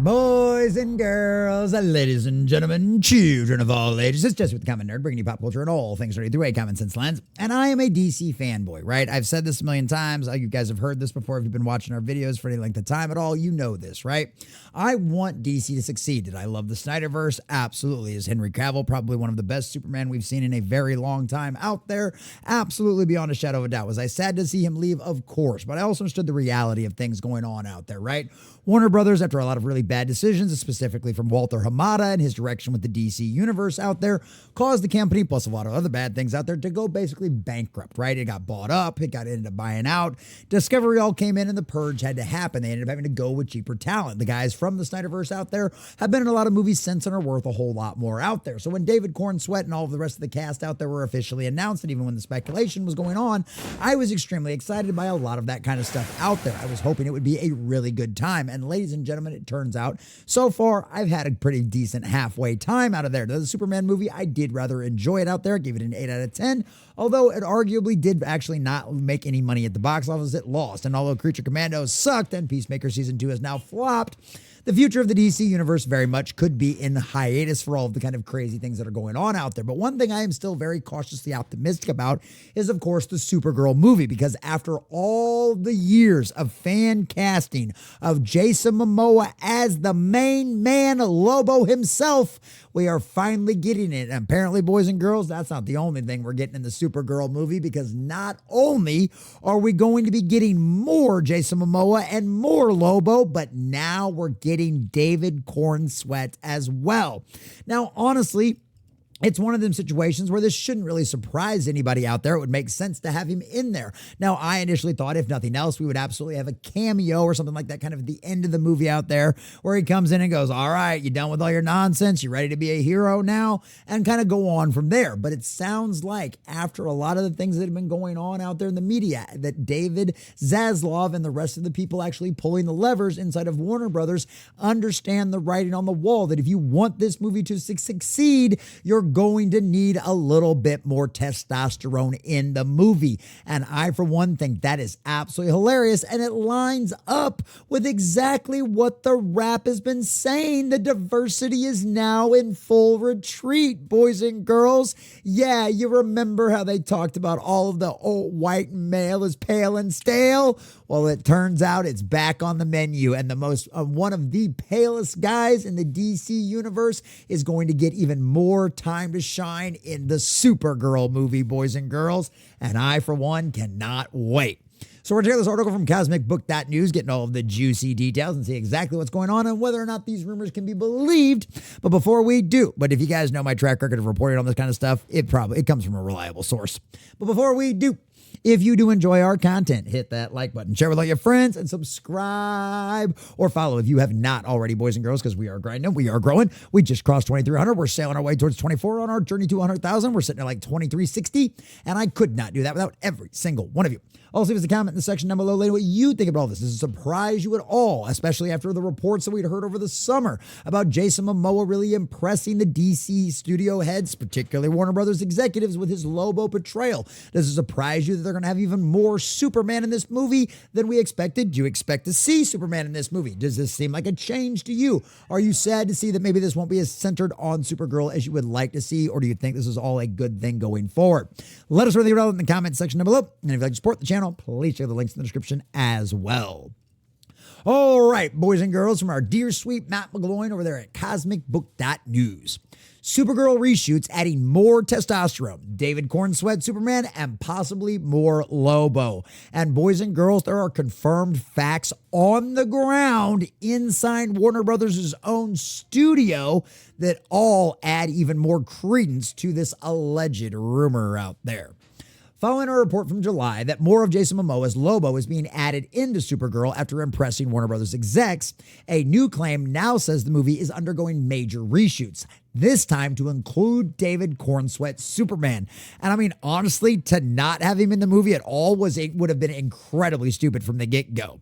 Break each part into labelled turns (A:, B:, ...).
A: Boys and girls, ladies and gentlemen, children of all ages, it's Jesse with the Common Nerd, bringing you pop culture and all things ready through a common sense lens. And I am a DC fanboy, right? I've said this a million times. You guys have heard this before. If you've been watching our videos for any length of time at all, you know this, right? I want DC to succeed. Did I love the Snyderverse? Absolutely. Is Henry Cavill probably one of the best Superman we've seen in a very long time out there? Absolutely, beyond a shadow of a doubt. Was I sad to see him leave? Of course. But I also understood the reality of things going on out there, right? Warner Brothers, after a lot of really bad decisions, specifically from Walter Hamada and his direction with the DC universe out there, caused the company, plus a lot of other bad things out there, to go basically bankrupt, right? It got bought up, it got ended up buying out. Discovery all came in and the purge had to happen. They ended up having to go with cheaper talent. The guys from the Snyderverse out there have been in a lot of movies since and are worth a whole lot more out there. So when David Cornsweet and all of the rest of the cast out there were officially announced, and even when the speculation was going on, I was extremely excited by a lot of that kind of stuff out there. I was hoping it would be a really good time. And ladies and gentlemen, it turns out so far I've had a pretty decent halfway time out of there. The Superman movie, I did rather enjoy it out there. I gave it an 8 out of 10, although it arguably did actually not make any money at the box office. It lost. And although Creature Commandos sucked and Peacemaker Season 2 has now flopped, the future of the DC universe very much could be in hiatus for all of the kind of crazy things that are going on out there. But one thing I am still very cautiously optimistic about is, of course, the Supergirl movie, because after all the years of fan casting of Jason Momoa as the main man, Lobo himself, we are finally getting it. And apparently, boys and girls, that's not the only thing we're getting in the Supergirl movie, because not only are we going to be getting more Jason Momoa and more Lobo, but now we're getting David Cornsweet as well. Now, honestly, it's one of them situations where this shouldn't really surprise anybody out there. It would make sense to have him in there. Now, I initially thought, if nothing else, we would absolutely have a cameo or something like that, kind of at the end of the movie out there, where he comes in and goes, all right, you done with all your nonsense? You ready to be a hero now? And kind of go on from there. But it sounds like after a lot of the things that have been going on out there in the media, that David Zaslav and the rest of the people actually pulling the levers inside of Warner Brothers understand the writing on the wall, that if you want this movie to succeed, you're going to need a little bit more testosterone in the movie. And I, for one, think that is absolutely hilarious. And it lines up with exactly what the rap has been saying. The diversity is now in full retreat, boys and girls. Yeah, you remember how they talked about all of the old white male is pale and stale? Well, it turns out it's back on the menu, and the most one of the palest guys in the DC universe is going to get even more time to shine in the Supergirl movie, boys and girls, and I, for one, cannot wait. So we're taking this article from CosmicBook.news, getting all of the juicy details and see exactly what's going on and whether or not these rumors can be believed. But before we do, if you guys know my track record of reporting on this kind of stuff, it comes from a reliable source. But before we do, if you do enjoy our content, hit that like button, share with all your friends, and subscribe or follow if you have not already, boys and girls, because we are grinding, we are growing. We just crossed 2,300. We're sailing our way towards 24 on our journey to 100,000. We're sitting at like 2,360, and I could not do that without every single one of you. Also, leave us a comment in the section down below later what you think about all this. Does it surprise you at all, especially after the reports that we'd heard over the summer about Jason Momoa really impressing the DC studio heads, particularly Warner Brothers executives, with his Lobo portrayal? Does it surprise you that they're going to have even more Superman in this movie than we expected? Do you expect to see Superman in this movie? Does this seem like a change to you? Are you sad to see that maybe this won't be as centered on Supergirl as you would like to see, or do you think this is all a good thing going forward? Let us know what you think in the comment section down below. And if you'd like to support the channel, please check the links in the description as well. All right, boys and girls, from our dear sweet Matt McGloin over there at CosmicBook.news. Supergirl reshoots adding more testosterone, David Cornsweet Superman, and possibly more Lobo. And boys and girls, there are confirmed facts on the ground inside Warner Brothers' own studio that all add even more credence to this alleged rumor out there. Following a report from July that more of Jason Momoa's Lobo is being added into Supergirl after impressing Warner Brothers execs, a new claim now says the movie is undergoing major reshoots, this time to include David Cornsweet Superman. And I mean, honestly, to not have him in the movie at all would have been incredibly stupid from the get-go.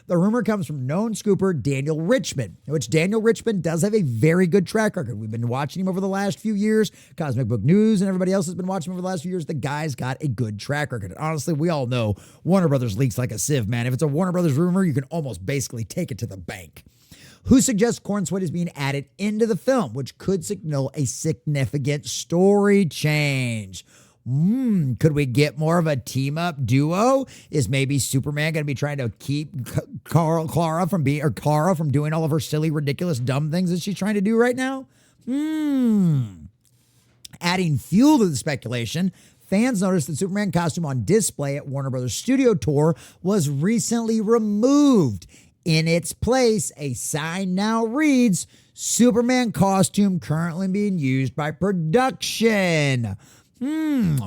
A: The rumor comes from known scooper Daniel Richmond, which Daniel Richmond does have a very good track record. We've been watching him over the last few years. Cosmic Book News and everybody else has been watching him over the last few years. The guy's got a good track record. And honestly, we all know Warner Brothers leaks like a sieve, man. If it's a Warner Brothers rumor, you can almost basically take it to the bank. who suggests Corn Sweat is being added into the film, which could signal a significant story change. Could we get more of a team-up duo? Is maybe Superman going to be trying to keep Kara from doing all of her silly, ridiculous, dumb things that she's trying to do right now? Adding fuel to the speculation, fans noticed the Superman costume on display at Warner Brothers Studio Tour was recently removed. In its place, a sign now reads, Superman costume currently being used by production.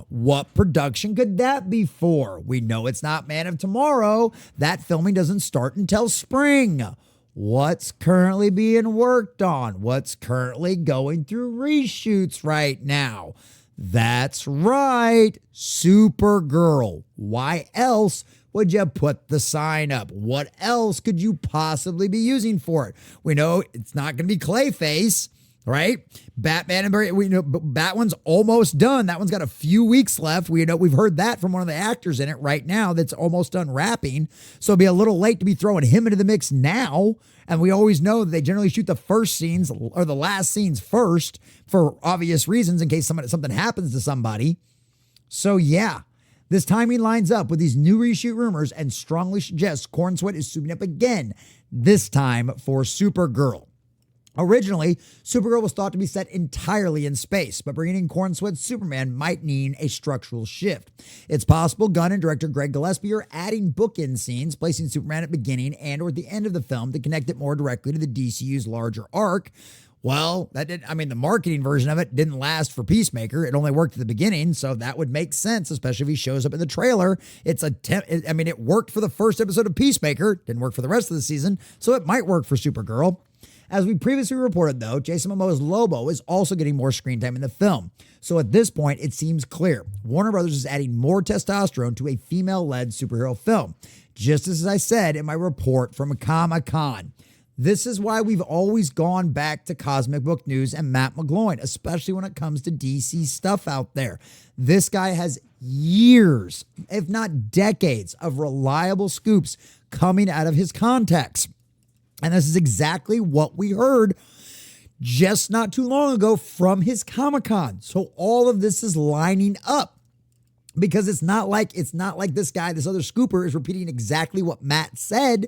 A: What production could that be for? We know it's not Man of Tomorrow. That filming doesn't start until spring. What's currently being worked on? What's currently going through reshoots right now? That's right, Supergirl. Why else would you put the sign up? What else could you possibly be using for it? We know it's not going to be Clayface, right? Batman and Barry, we know that one's almost done. That one's got a few weeks left. We've heard that from one of the actors in it right now that's almost done wrapping. So it'd be a little late to be throwing him into the mix now. And we always know that they generally shoot the first scenes or the last scenes first for obvious reasons in case something happens to somebody. So yeah, this timing lines up with these new reshoot rumors and strongly suggests Corn Sweat is suiting up again, this time for Supergirl. Originally, Supergirl was thought to be set entirely in space, but bringing in Corn Sweat's Superman might mean a structural shift. It's possible Gunn and director Greg Gillespie are adding bookend scenes, placing Superman at the beginning and or at the end of the film to connect it more directly to the DCU's larger arc. Well, the marketing version of it didn't last for Peacemaker. It only worked at the beginning, so that would make sense, especially if he shows up in the trailer. It worked for the first episode of Peacemaker, didn't work for the rest of the season, so it might work for Supergirl. As we previously reported, though, Jason Momoa's Lobo is also getting more screen time in the film. So at this point, it seems clear. Warner Brothers is adding more testosterone to a female-led superhero film, just as I said in my report from Comic-Con. This is why we've always gone back to Cosmic Book News and Matt McGloin, especially when it comes to DC stuff out there. This guy has years, if not decades, of reliable scoops coming out of his contacts. And this is exactly what we heard just not too long ago from his Comic-Con. So all of this is lining up because it's not like this other scooper is repeating exactly what Matt said.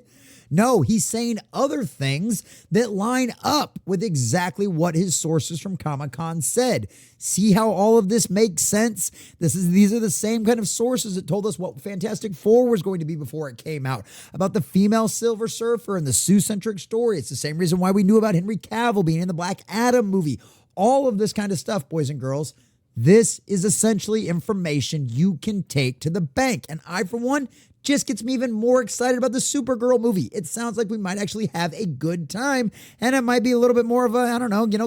A: No, he's saying other things that line up with exactly what his sources from Comic-Con said. See how all of this makes sense? These are the same kind of sources that told us what Fantastic Four was going to be before it came out, about the female Silver Surfer and the Sue-centric story. It's the same reason why we knew about Henry Cavill being in the Black Adam movie. All of this kind of stuff, boys and girls. This is essentially information you can take to the bank. And I, for one, just gets me even more excited about the Supergirl movie. It sounds like we might actually have a good time, and it might be a little bit more of a,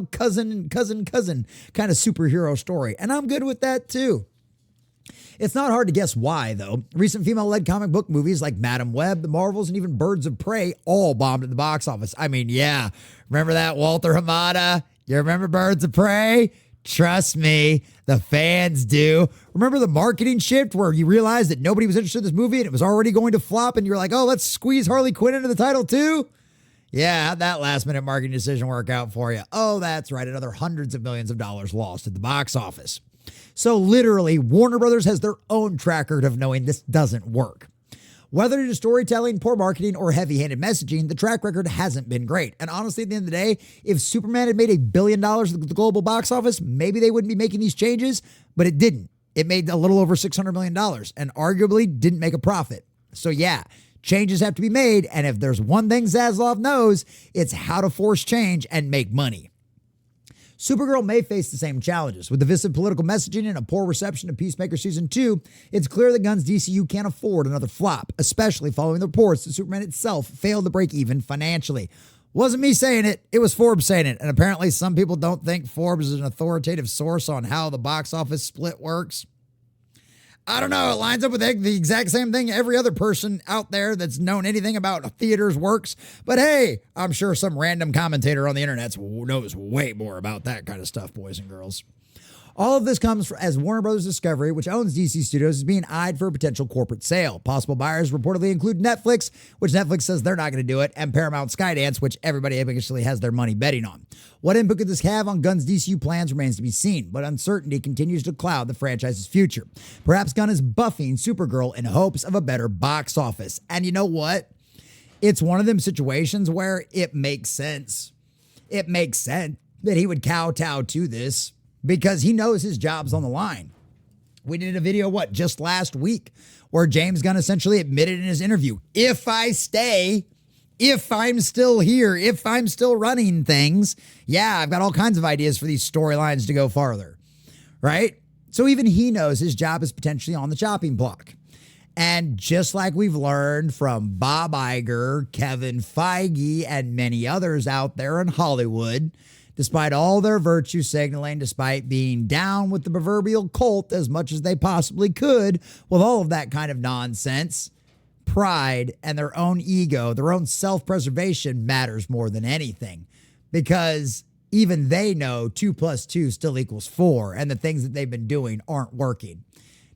A: cousin kind of superhero story. And I'm good with that too. It's not hard to guess why, though. Recent female-led comic book movies like Madam Web, The Marvels, and even Birds of Prey all bombed at the box office. I mean, yeah. Remember that, Walter Hamada? You remember Birds of Prey? Trust me, the fans do. Remember the marketing shift where you realized that nobody was interested in this movie and it was already going to flop and you're like, oh, let's squeeze Harley Quinn into the title too? Yeah, how'd that last-minute marketing decision work out for you? Oh, that's right, another hundreds of millions of dollars lost at the box office. So literally, Warner Brothers has their own track record of knowing this doesn't work. Whether it is storytelling, poor marketing, or heavy-handed messaging, the track record hasn't been great. And honestly, at the end of the day, if Superman had made $1 billion at the global box office, maybe they wouldn't be making these changes, but it didn't. It made a little over $600 million and arguably didn't make a profit. So yeah, changes have to be made. And if there's one thing Zaslav knows, it's how to force change and make money. Supergirl may face the same challenges. With divisive political messaging and a poor reception of Peacemaker Season 2, it's clear that Gunn's DCU can't afford another flop, especially following the reports that Superman itself failed to break even financially. Wasn't me saying it, it was Forbes saying it, and apparently some people don't think Forbes is an authoritative source on how the box office split works. I don't know, it lines up with the exact same thing every other person out there that's known anything about theaters works. But hey, I'm sure some random commentator on the internet knows way more about that kind of stuff, boys and girls. All of this comes as Warner Bros. Discovery, which owns DC Studios, is being eyed for a potential corporate sale. Possible buyers reportedly include Netflix, which Netflix says they're not going to do it, and Paramount Skydance, which everybody actually has their money betting on. What input could this have on Gunn's DCU plans remains to be seen, but uncertainty continues to cloud the franchise's future. Perhaps Gunn is buffing Supergirl in hopes of a better box office. And you know what? It's one of them situations where it makes sense. It makes sense that he would kowtow to this, because he knows his job's on the line. We did a video, just last week, where James Gunn essentially admitted in his interview, if I stay, if I'm still here, if I'm still running things, yeah, I've got all kinds of ideas for these storylines to go farther, right? So even he knows his job is potentially on the chopping block. And just like we've learned from Bob Iger, Kevin Feige, and many others out there in Hollywood, despite all their virtue signaling, despite being down with the proverbial cult as much as they possibly could, with all of that kind of nonsense, pride and their own ego, their own self-preservation matters more than anything, because even they know 2 + 2 still equals 4, and the things that they've been doing aren't working.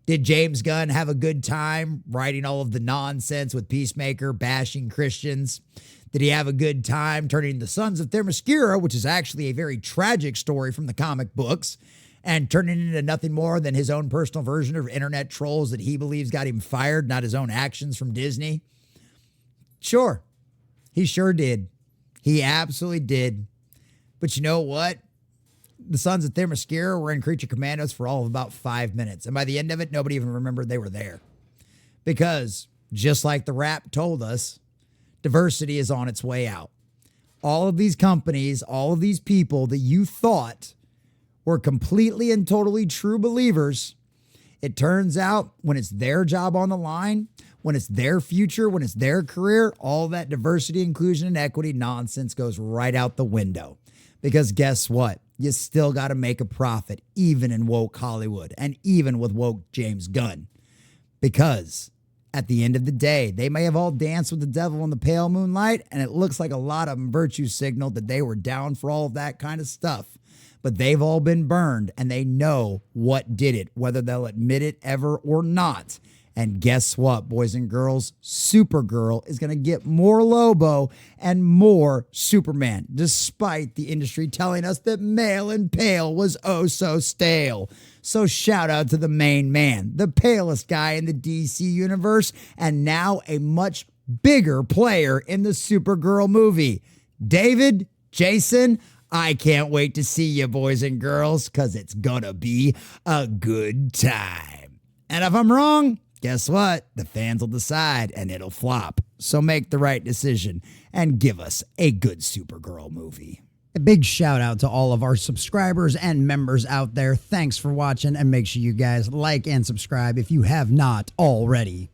A: Did James Gunn have a good time writing all of the nonsense with Peacemaker, bashing Christians? Did he have a good time turning the Sons of Themyscira, which is actually a very tragic story from the comic books, and turning it into nothing more than his own personal version of internet trolls that he believes got him fired, not his own actions from Disney? Sure. He sure did. He absolutely did. But you know what? The Sons of Themyscira were in Creature Commandos for all of about 5 minutes. And by the end of it, nobody even remembered they were there. Because just like the rap told us, diversity is on its way out. All of these companies, all of these people that you thought were completely and totally true believers, it turns out when it's their job on the line, when it's their future, when it's their career, all that diversity, inclusion, and equity nonsense goes right out the window. Because guess what? You still got to make a profit, even in woke Hollywood and even with woke James Gunn. Because at the end of the day, they may have all danced with the devil in the pale moonlight, and it looks like a lot of them virtue signaled that they were down for all of that kind of stuff. But they've all been burned, and they know what did it, whether they'll admit it ever or not. And guess what, boys and girls? Supergirl is going to get more Lobo and more Superman, despite the industry telling us that Male and Pale was oh so stale. So shout out to the main man, the palest guy in the DC universe, and now a much bigger player in the Supergirl movie. David, Jason, I can't wait to see you, boys and girls, because it's gonna be a good time. And if I'm wrong, guess what? The fans will decide, and it'll flop. So make the right decision and give us a good Supergirl movie. A big shout out to all of our subscribers and members out there. Thanks for watching, and make sure you guys like and subscribe if you have not already.